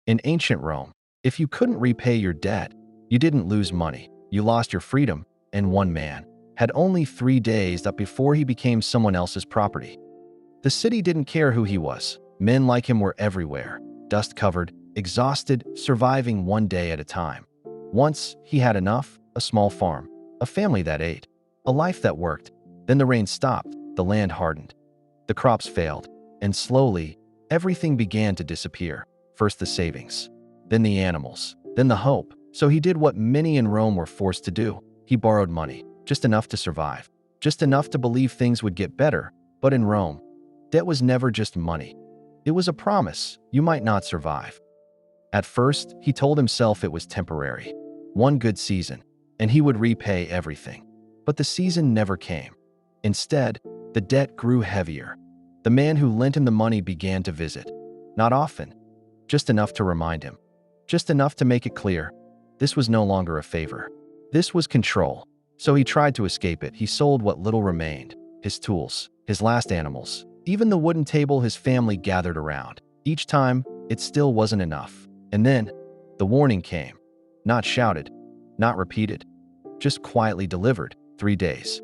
In ancient Rome, if you couldn't repay your debt, you didn't lose money, you lost your freedom, and one man had only 3 days up before he became someone else's property. The city didn't care who he was. Men like him were everywhere, dust-covered, exhausted, surviving one day at a time. Once he had enough, a small farm, a family that ate, a life that worked. Then the rain stopped, the land hardened, the crops failed, and slowly, everything began to disappear. First the savings, then the animals, then the hope. So he did what many in Rome were forced to do. He borrowed money, just enough to survive, just enough to believe things would get better. But in Rome, debt was never just money. It was a promise you might not survive. At first, he told himself it was temporary. One good season, and he would repay everything. But the season never came. Instead, the debt grew heavier. The man who lent him the money began to visit. Not often, just enough to remind him, just enough to make it clear. This was no longer a favor. This was control. So he tried to escape it. He sold what little remained, his tools, his last animals, even the wooden table his family gathered around. Each time, it still wasn't enough. And then, the warning came. Not shouted, not repeated, just quietly delivered. 3 days.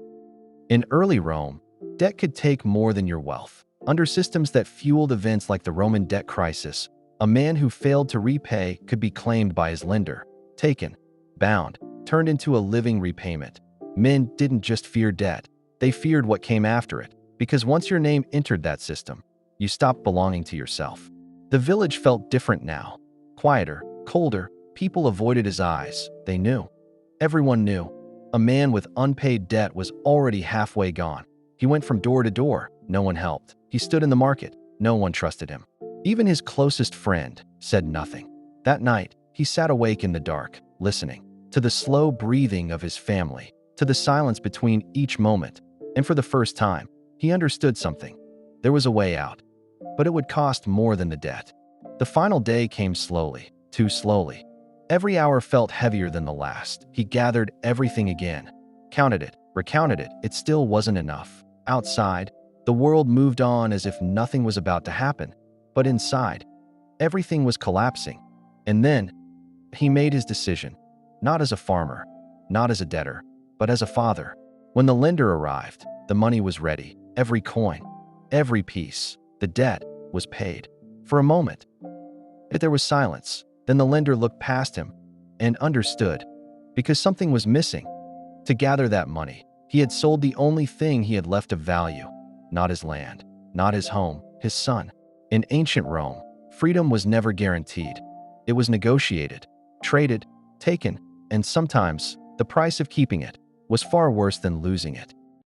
In early Rome, debt could take more than your wealth. Under systems that fueled events like the Roman debt crisis, a man who failed to repay could be claimed by his lender, taken, bound, turned into a living repayment. Men didn't just fear debt, they feared what came after it, because once your name entered that system, you stopped belonging to yourself. The village felt different now. Quieter, colder, people avoided his eyes. They knew. Everyone knew. A man with unpaid debt was already halfway gone. He went from door to door. No one helped. He stood in the market. No one trusted him. Even his closest friend said nothing. That night, he sat awake in the dark, listening to the slow breathing of his family, to the silence between each moment. And for the first time, he understood something. There was a way out, but it would cost more than the debt. The final day came slowly, too slowly. Every hour felt heavier than the last. He gathered everything again, counted it, recounted it. It still wasn't enough. Outside, the world moved on as if nothing was about to happen. But inside, everything was collapsing. And then, he made his decision, not as a farmer, not as a debtor, but as a father. When the lender arrived, the money was ready. Every coin, every piece, the debt was paid. For a moment, there was silence. Then the lender looked past him and understood, because something was missing. To gather that money, he had sold the only thing he had left of value. Not his land, not his home, his son. In ancient Rome, freedom was never guaranteed. It was negotiated, traded, taken, and sometimes the price of keeping it was far worse than losing it.